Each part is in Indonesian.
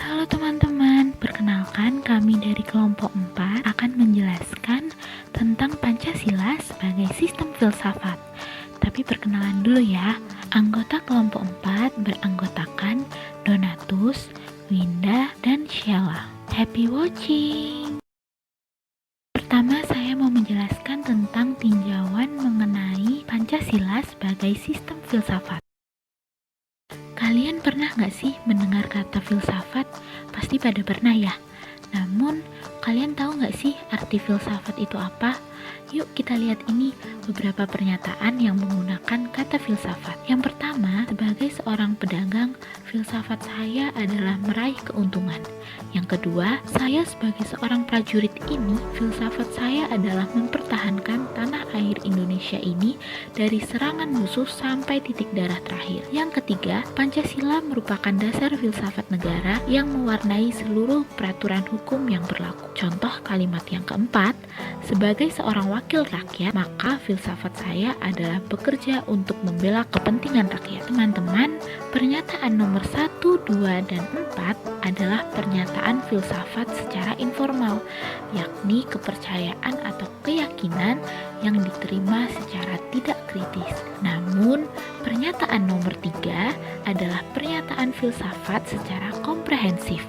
Halo teman-teman, perkenalkan kami dari kelompok 4 akan menjelaskan tentang Pancasila sebagai sistem filsafat. Tapi perkenalan dulu ya, anggota kelompok 4 beranggotakan Donatus, Winda, dan Sheila. Happy watching! Pertama, saya mau menjelaskan tentang tinjauan mengenai Pancasila sebagai sistem filsafat. Kalian pernah nggak sih mendengar kata filsafat? Pasti pada pernah ya. Namun, kalian tahu nggak sih arti filsafat itu apa? Yuk kita lihat ini beberapa pernyataan yang menggunakan kata filsafat. Yang pertama, sebagai seorang pedagang, filsafat saya adalah meraih keuntungan. Yang kedua, saya sebagai seorang prajurit ini, filsafat saya adalah mempertahankan tanah air Indonesia ini dari serangan musuh sampai titik darah terakhir. Yang ketiga, Pancasila merupakan dasar filsafat negara yang mewarnai seluruh peraturan hukum yang berlaku. Contoh kalimat yang keempat, sebagai seorang wakil rakyat, maka filsafat saya adalah bekerja untuk membela kepentingan rakyat. Teman-teman, pernyataan nomor 1, 2, dan 4 adalah pernyataan filsafat secara informal, yakni kepercayaan atau keyakinan yang diterima secara tidak kritis. Namun, pernyataan nomor 3 adalah pernyataan filsafat secara komprehensif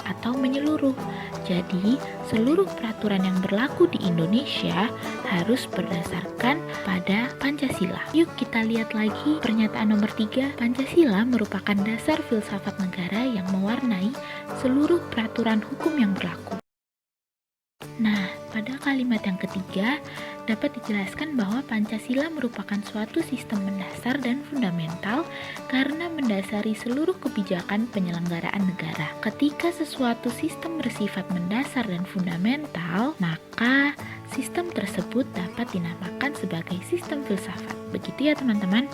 atau menyeluruh. Jadi, seluruh peraturan yang berlaku di Indonesia harus berdasarkan pada Pancasila. Yuk kita lihat lagi pernyataan nomor 3. Pancasila merupakan dasar filsafat negara yang mewarnai seluruh peraturan hukum yang berlaku. Nah, pada kalimat yang ketiga, dapat dijelaskan bahwa Pancasila merupakan suatu sistem mendasar dan fundamental karena mendasari seluruh kebijakan penyelenggaraan negara. Ketika sesuatu sistem bersifat mendasar dan fundamental, maka sistem tersebut dapat dinamakan sebagai sistem filsafat. Begitu ya teman-teman.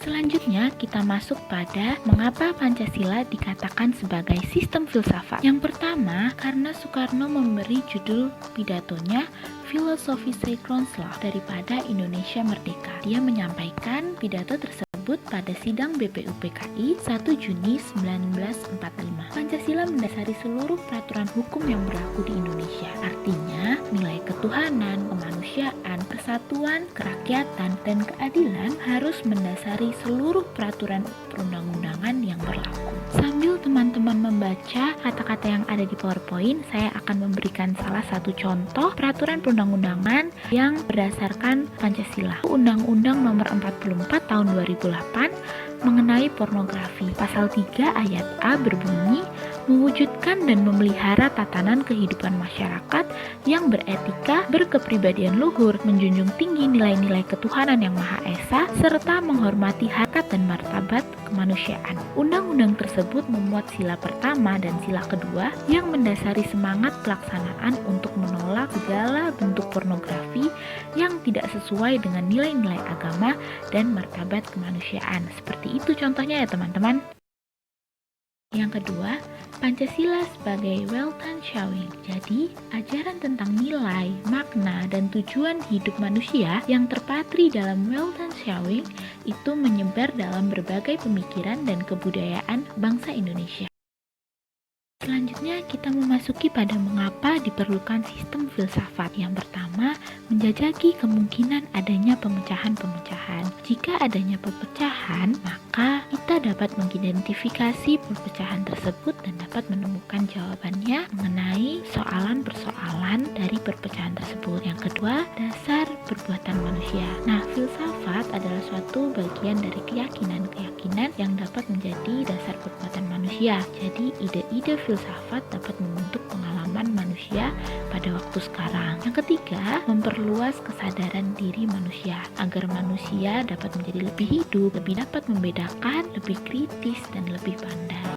Selanjutnya kita masuk pada mengapa Pancasila dikatakan sebagai sistem filsafat. Yang pertama, karena Soekarno memberi judul pidatonya Filosofi Synchronslah daripada Indonesia Merdeka. Dia menyampaikan pidato tersebut pada sidang BPUPKI 1 Juni 1945. Pancasila mendasari seluruh peraturan hukum yang berlaku di Indonesia. Artinya, nilai ketuhanan, kemanusiaan, persatuan, kerakyatan, dan keadilan harus mendasari seluruh peraturan perundang-undangan yang berlaku. Sambil teman-teman membaca kata-kata yang ada di PowerPoint, saya akan memberikan salah satu contoh peraturan perundang-undangan yang berdasarkan Pancasila. Undang-Undang Nomor 44 Tahun 2008 mengenai pornografi. Pasal 3 ayat A berbunyi, mewujudkan dan memelihara tatanan kehidupan masyarakat yang beretika, berkepribadian luhur, menjunjung tinggi nilai-nilai ketuhanan yang Maha Esa, serta menghormati harkat dan martabat kemanusiaan. Undang-undang tersebut memuat sila pertama dan sila kedua yang mendasari semangat pelaksanaan untuk menolak segala bentuk pornografi yang tidak sesuai dengan nilai-nilai agama dan martabat kemanusiaan. Seperti itu contohnya ya teman-teman. Yang kedua, Pancasila sebagai Weltanschauung. Jadi, ajaran tentang nilai, makna, dan tujuan hidup manusia yang terpatri dalam Weltanschauung itu menyebar dalam berbagai pemikiran dan kebudayaan bangsa Indonesia. Selanjutnya kita memasuki pada mengapa diperlukan sistem filsafat. Yang pertama, menjajaki kemungkinan adanya pemecahan-pemecahan. Jika adanya pemecahan, maka kita dapat mengidentifikasi perpecahan tersebut dan dapat menemukan jawabannya mengenai soalan-persoalan dari perpecahan tersebut. Yang kedua, dasar perbuatan manusia. Nah, filsafat adalah suatu bagian dari keyakinan-keyakinan yang dapat menjadi dasar perbuatan manusia. Jadi, ide-ide filsafat dapat membentuk pengalaman manusia pada waktu sekarang. Yang ketiga, memperluas kesadaran diri manusia agar manusia dapat menjadi lebih hidup, lebih dapat membedakan, lebih kritis, dan lebih pandai.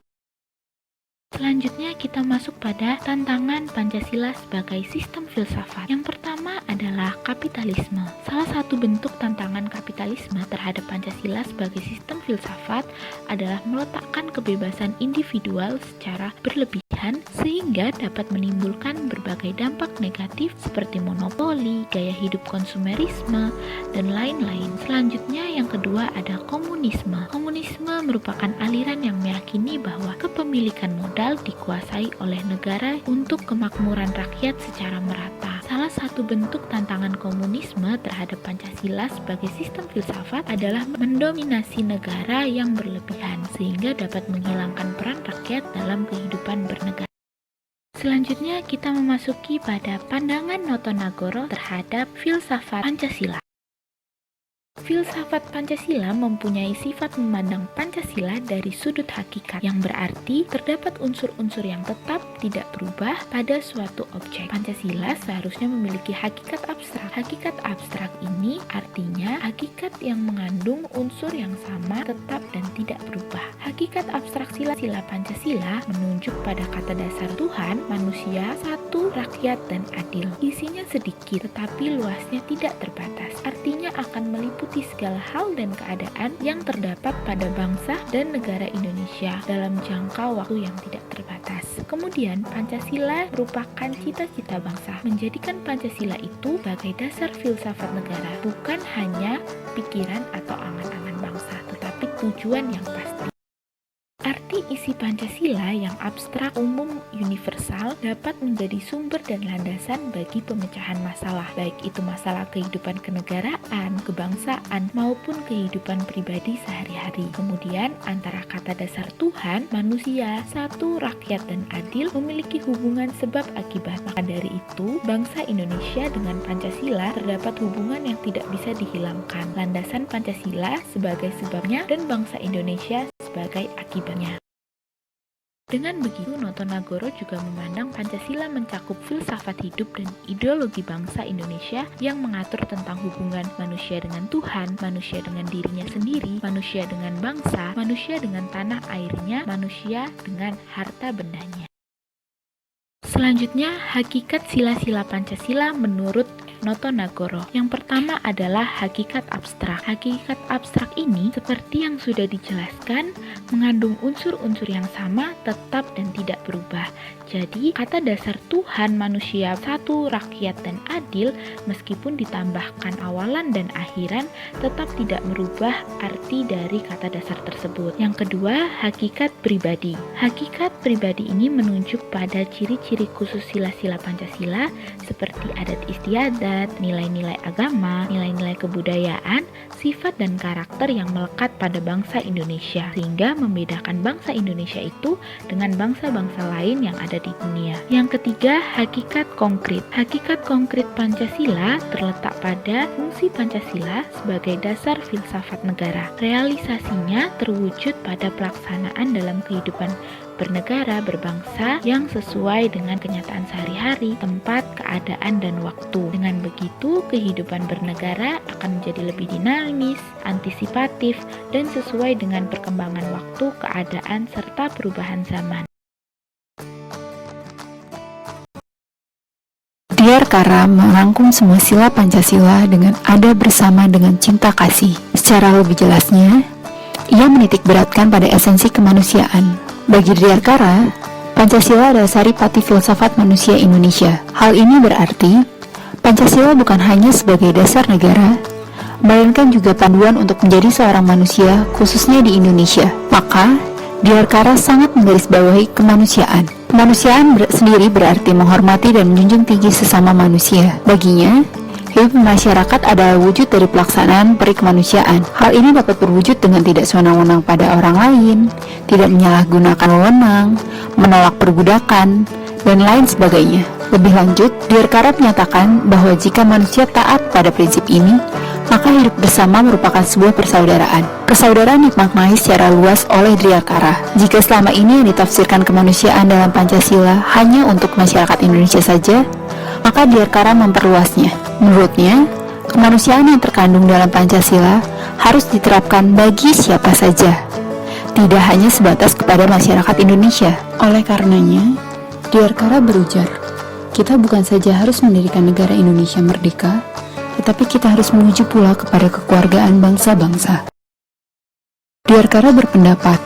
Selanjutnya kita masuk pada tantangan Pancasila sebagai sistem filsafat. Yang pertama adalah kapitalisme. Salah satu bentuk tantangan kapitalisme terhadap Pancasila sebagai sistem filsafat adalah meletakkan kebebasan individual secara berlebihan berlebihan sehingga dapat menimbulkan berbagai dampak negatif seperti monopoli, gaya hidup konsumerisme, dan lain-lain. Selanjutnya yang kedua ada komunisme. Komunisme merupakan aliran yang meyakini bahwa kepemilikan modal dikuasai oleh negara untuk kemakmuran rakyat secara merata. Salah satu bentuk tantangan komunisme terhadap Pancasila sebagai sistem filsafat adalah mendominasi negara yang berlebihan sehingga dapat menghilangkan peran rakyat dalam kehidupan bernegara. Selanjutnya kita memasuki pada pandangan Notonagoro terhadap filsafat Pancasila. Filsafat Pancasila mempunyai sifat memandang Pancasila dari sudut hakikat, yang berarti terdapat unsur-unsur yang tetap tidak berubah pada suatu objek. Pancasila seharusnya memiliki hakikat abstrak. Hakikat abstrak ini artinya hakikat yang mengandung unsur yang sama, tetap, dan tidak berubah. Hakikat abstrak sila-sila Pancasila menunjuk pada kata dasar Tuhan, manusia, satu, rakyat, dan adil. Isinya sedikit tetapi luasnya tidak terbatas. Artinya akan meliputi segala hal dan keadaan yang terdapat pada bangsa dan negara Indonesia dalam jangka waktu yang tidak terbatas. Kemudian, Pancasila merupakan cita-cita bangsa, menjadikan Pancasila itu sebagai dasar filsafat negara, bukan hanya pikiran atau angan-angan bangsa, tetapi tujuan yang pasti. Arti isi Pancasila yang abstrak, umum, universal dapat menjadi sumber dan landasan bagi pemecahan masalah, baik itu masalah kehidupan kenegaraan, kebangsaan, maupun kehidupan pribadi sehari-hari. Kemudian, antara kata dasar Tuhan, manusia, satu, rakyat, dan adil memiliki hubungan sebab akibat. Maka dari itu, bangsa Indonesia dengan Pancasila terdapat hubungan yang tidak bisa dihilangkan. Landasan Pancasila sebagai sebabnya dan bangsa Indonesia sebagai akibatnya. Dengan begitu, Notonagoro juga memandang Pancasila mencakup filsafat hidup dan ideologi bangsa Indonesia yang mengatur tentang hubungan manusia dengan Tuhan, manusia dengan dirinya sendiri, manusia dengan bangsa, manusia dengan tanah airnya, manusia dengan harta bendanya. Selanjutnya, hakikat sila-sila Pancasila menurut Notonagoro. Yang pertama adalah hakikat abstrak. Hakikat abstrak ini, seperti yang sudah dijelaskan, mengandung unsur-unsur yang sama, tetap, dan tidak berubah. Jadi, kata dasar Tuhan, manusia, satu, rakyat, dan adil, meskipun ditambahkan awalan dan akhiran, tetap tidak merubah arti dari kata dasar tersebut. Yang kedua, hakikat pribadi. Hakikat pribadi ini menunjuk pada ciri-ciri khusus sila-sila Pancasila, seperti adat istiadat, nilai-nilai agama, nilai-nilai kebudayaan, sifat dan karakter yang melekat pada bangsa Indonesia, sehingga membedakan bangsa Indonesia itu dengan bangsa-bangsa lain yang ada di dunia. Yang ketiga, hakikat konkret. Hakikat konkret Pancasila terletak pada fungsi Pancasila sebagai dasar filsafat negara. Realisasinya terwujud pada pelaksanaan dalam kehidupan bernegara, berbangsa yang sesuai dengan kenyataan sehari-hari, tempat, keadaan, dan waktu. Dengan begitu, kehidupan bernegara akan menjadi lebih dinamis, antisipatif, dan sesuai dengan perkembangan waktu, keadaan, serta perubahan zaman. Diyarkara merangkum semua sila Pancasila dengan ada bersama dengan cinta kasih. Secara lebih jelasnya, ia menitikberatkan pada esensi kemanusiaan. Bagi Diyarkara, Pancasila adalah saripati filsafat manusia Indonesia. Hal ini berarti, Pancasila bukan hanya sebagai dasar negara, melainkan juga panduan untuk menjadi seorang manusia, khususnya di Indonesia. Maka, Diyarkara sangat menggarisbawahi kemanusiaan. Kemanusiaan sendiri berarti menghormati dan menjunjung tinggi sesama manusia. Baginya, hidup masyarakat adalah wujud dari pelaksanaan peri kemanusiaan. Hal ini dapat berwujud dengan tidak sewenang-wenang pada orang lain, tidak menyalahgunakan wewenang, menolak perbudakan, dan lain sebagainya. Lebih lanjut, Diyarkara menyatakan bahwa jika manusia taat pada prinsip ini, maka hidup bersama merupakan sebuah persaudaraan. Persaudaraan dimaknai secara luas oleh Diyarkara. Jika selama ini yang ditafsirkan kemanusiaan dalam Pancasila hanya untuk masyarakat Indonesia saja, maka Diyarkara memperluasnya. Menurutnya, kemanusiaan yang terkandung dalam Pancasila harus diterapkan bagi siapa saja, tidak hanya sebatas kepada masyarakat Indonesia. Oleh karenanya, Diyarkara berujar, kita bukan saja harus mendirikan negara Indonesia merdeka, tetapi kita harus menuju pula kepada kekeluargaan bangsa-bangsa. Diyarkara berpendapat,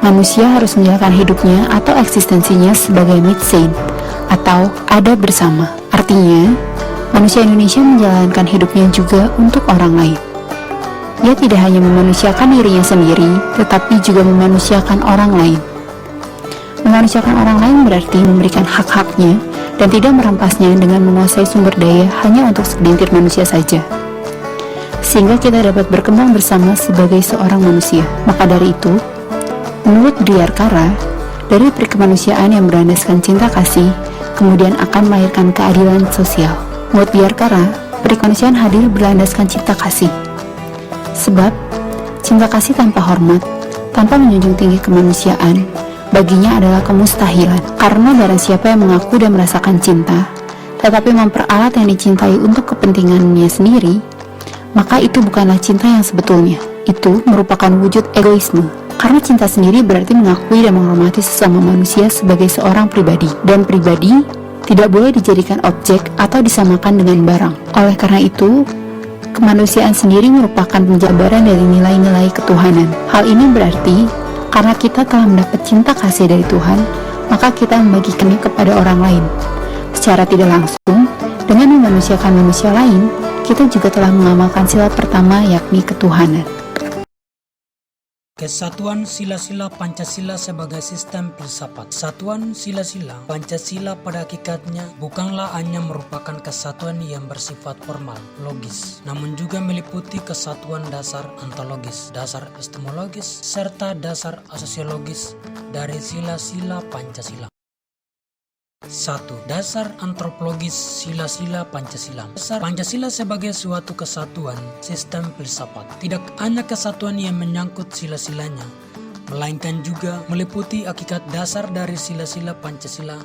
Manusia harus menjalankan hidupnya atau eksistensinya sebagai mitsein, atau ada bersama. Artinya, manusia Indonesia menjalankan hidupnya juga untuk orang lain. Ia tidak hanya memanusiakan dirinya sendiri, tetapi juga memanusiakan orang lain. Memanusiakan orang lain berarti memberikan hak-haknya dan tidak merampasnya dengan menguasai sumber daya hanya untuk segelintir manusia saja. Sehingga kita dapat berkembang bersama sebagai seorang manusia. Maka dari itu, menurut Diyarkara, dari perkemanusiaan yang berlandaskan cinta kasih, kemudian akan melahirkan keadilan sosial. Menurut Diyarkara, perkemanusiaan hadir berlandaskan cinta kasih. Sebab, cinta kasih tanpa hormat, tanpa menjunjung tinggi kemanusiaan, baginya adalah kemustahilan. Karena barang siapa yang mengaku dan merasakan cinta, tetapi memperalat yang dicintai untuk kepentingannya sendiri, maka itu bukanlah cinta yang sebetulnya. Itu merupakan wujud egoisme. Karena cinta sendiri berarti mengakui dan menghormati sesama manusia sebagai seorang pribadi. Dan pribadi tidak boleh dijadikan objek atau disamakan dengan barang. Oleh karena itu, kemanusiaan sendiri merupakan penjabaran dari nilai-nilai ketuhanan. Hal ini berarti, karena kita telah mendapat cinta kasih dari Tuhan, maka kita membagikannya kepada orang lain. Secara tidak langsung, dengan memanusiakan manusia lain, kita juga telah mengamalkan sila pertama, yakni ketuhanan. Kesatuan sila-sila Pancasila sebagai sistem filsafat. Kesatuan sila-sila Pancasila pada hakikatnya bukanlah hanya merupakan kesatuan yang bersifat formal, logis, namun juga meliputi kesatuan dasar ontologis, dasar epistemologis, serta dasar sosiologis dari sila-sila Pancasila. 1. Dasar antropologis sila-sila Pancasila. Dasar Pancasila sebagai suatu kesatuan sistem filsafat. Tidak hanya kesatuan yang menyangkut sila-silanya, melainkan juga meliputi hakikat dasar dari sila-sila Pancasila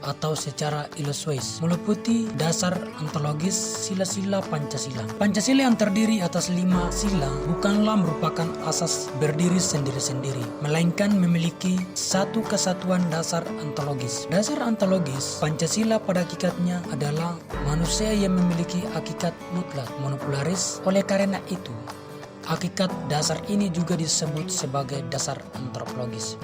atau secara illusois meliputi dasar ontologis sila-sila Pancasila. Pancasila yang terdiri atas 5 sila bukanlah merupakan asas berdiri sendiri-sendiri, melainkan memiliki satu kesatuan dasar ontologis. Dasar ontologis Pancasila pada hakikatnya adalah manusia yang memiliki hakikat mutlak monopolaris. Oleh karena itu, hakikat dasar ini juga disebut sebagai dasar antropologis,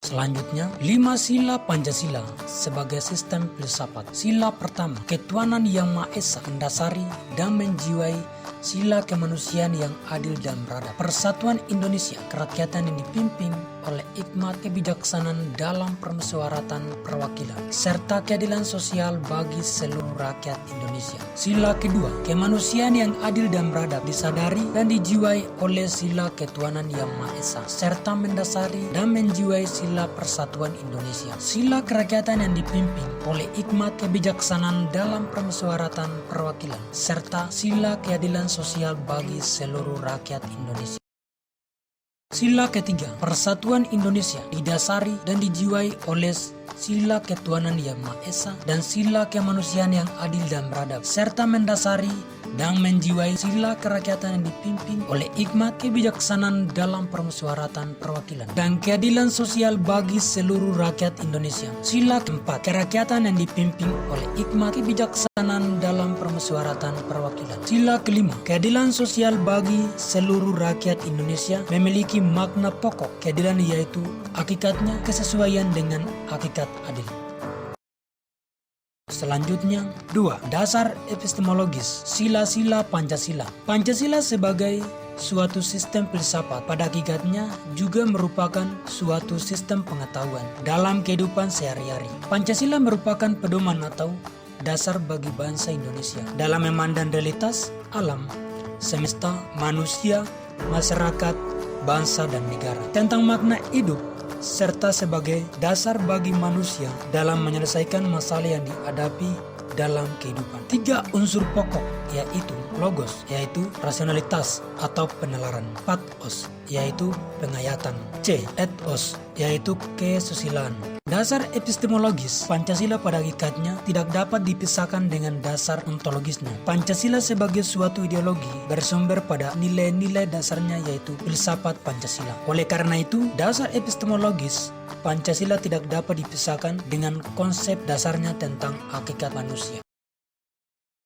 Selanjutnya, 5 sila Pancasila sebagai sistem filsafat. Sila pertama, ketuhanan yang Maha Esa mendasari dan menjiwai sila kemanusiaan yang adil dan beradab. Persatuan Indonesia, kerakyatan yang dipimpin oleh hikmat kebijaksanaan dalam permusyawaratan perwakilan, serta keadilan sosial bagi seluruh rakyat Indonesia. Sila kedua, kemanusiaan yang adil dan beradab disadari dan dijiwai oleh sila ketuhanan yang Maha Esa, serta mendasari dan menjiwai sila persatuan Indonesia. Sila kerakyatan yang dipimpin oleh hikmat kebijaksanaan dalam permusyawaratan perwakilan, serta sila keadilan sosial bagi seluruh rakyat Indonesia. Sila ketiga, persatuan Indonesia didasari dan dijiwai oleh sila ketuhanan yang Maha Esa dan sila kemanusiaan yang adil dan beradab, serta mendasari dan menjiwai sila kerakyatan yang dipimpin oleh hikmat kebijaksanaan dalam permusyawaratan perwakilan dan keadilan sosial bagi seluruh rakyat Indonesia. Sila keempat, kerakyatan yang dipimpin oleh hikmat kebijaksanaan dalam permusyawaratan perwakilan. Sila kelima, keadilan sosial bagi seluruh rakyat Indonesia memiliki makna pokok keadilan, yaitu hakikatnya kesesuaian dengan hakikat adil. Selanjutnya, 2. Dasar epistemologis sila-sila Pancasila. Pancasila sebagai suatu sistem filsafat pada hakikatnya juga merupakan suatu sistem pengetahuan dalam kehidupan sehari-hari. Pancasila merupakan pedoman atau dasar bagi bangsa Indonesia dalam memandang realitas alam, semesta, manusia, masyarakat, bangsa, dan negara. Tentang makna hidup serta sebagai dasar bagi manusia dalam menyelesaikan masalah yang dihadapi dalam kehidupan. 3 unsur pokok, yaitu logos, yaitu rasionalitas atau penalaran. Pathos, yaitu penghayatan. C. Ethos, yaitu kesusilaan. Dasar epistemologis Pancasila pada hakikatnya tidak dapat dipisahkan dengan dasar ontologisnya. Pancasila sebagai suatu ideologi bersumber pada nilai-nilai dasarnya, yaitu filsafat Pancasila. Oleh karena itu, dasar epistemologis Pancasila tidak dapat dipisahkan dengan konsep dasarnya tentang hakikat manusia.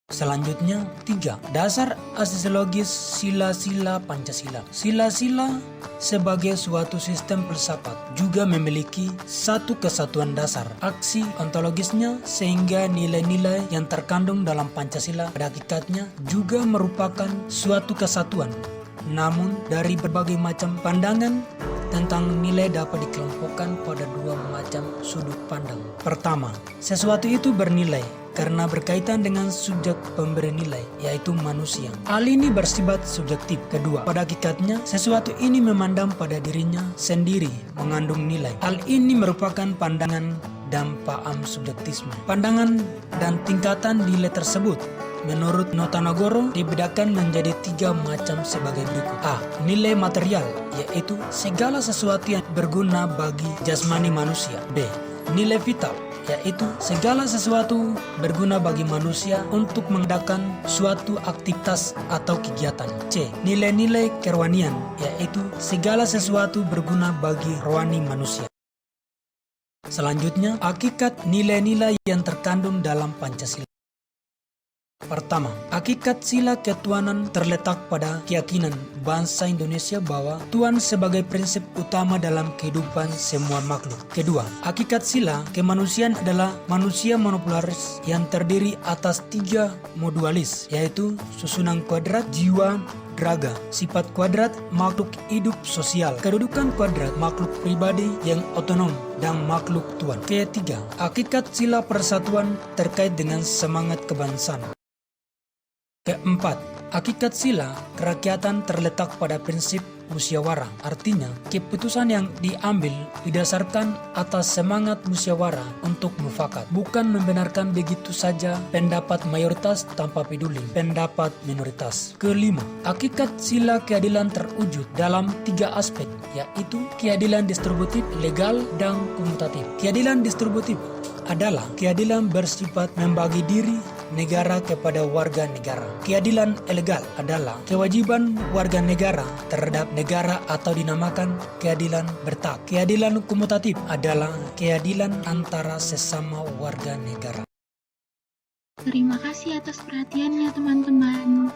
Selanjutnya, 3. Dasar aksiologis sila-sila Pancasila. Sila-sila sebagai suatu sistem filsafat juga memiliki satu kesatuan dasar aksi ontologisnya, sehingga nilai-nilai yang terkandung dalam Pancasila pada hakikatnya juga merupakan suatu kesatuan. Namun, dari berbagai macam pandangan tentang nilai dapat dikelompokkan pada dua macam sudut pandang. Pertama, sesuatu itu bernilai karena berkaitan dengan subjek pemberi nilai, yaitu manusia. Hal ini bersifat subjektif. Kedua, pada hakikatnya sesuatu ini memandang pada dirinya sendiri mengandung nilai. Hal ini merupakan pandangan dan paham subjektisme. Pandangan dan tingkatan nilai tersebut menurut Notonegoro dibedakan menjadi 3 macam sebagai berikut. A. Nilai material, yaitu segala sesuatu yang berguna bagi jasmani manusia. B. Nilai vital, yaitu segala sesuatu berguna bagi manusia untuk mengadakan suatu aktivitas atau kegiatan. C. Nilai-nilai kerohanian, yaitu segala sesuatu berguna bagi rohani manusia. Selanjutnya, hakikat nilai-nilai yang terkandung dalam Pancasila. Pertama, hakikat sila ketuhanan terletak pada keyakinan bangsa Indonesia bahwa Tuhan sebagai prinsip utama dalam kehidupan semua makhluk. Kedua, hakikat sila kemanusiaan adalah manusia monopolaris yang terdiri atas 3 modualis, yaitu susunan kuadrat, jiwa, raga, sifat kuadrat, makhluk hidup sosial, kedudukan kuadrat, makhluk pribadi yang otonom, dan makhluk Tuhan. Ketiga, hakikat sila persatuan terkait dengan semangat kebangsaan. Keempat, hakikat sila kerakyatan terletak pada prinsip musyawarah. Artinya, keputusan yang diambil didasarkan atas semangat musyawarah untuk mufakat, bukan membenarkan begitu saja pendapat mayoritas tanpa peduli pendapat minoritas. Kelima, hakikat sila keadilan terwujud dalam 3 aspek, yaitu keadilan distributif, legal, dan komutatif. Keadilan distributif adalah keadilan bersifat membagi diri negara kepada warga negara. Keadilan ilegal adalah kewajiban warga negara terhadap negara atau dinamakan keadilan berhak. Keadilan komutatif adalah keadilan antara sesama warga negara. Terima kasih atas perhatiannya teman-teman.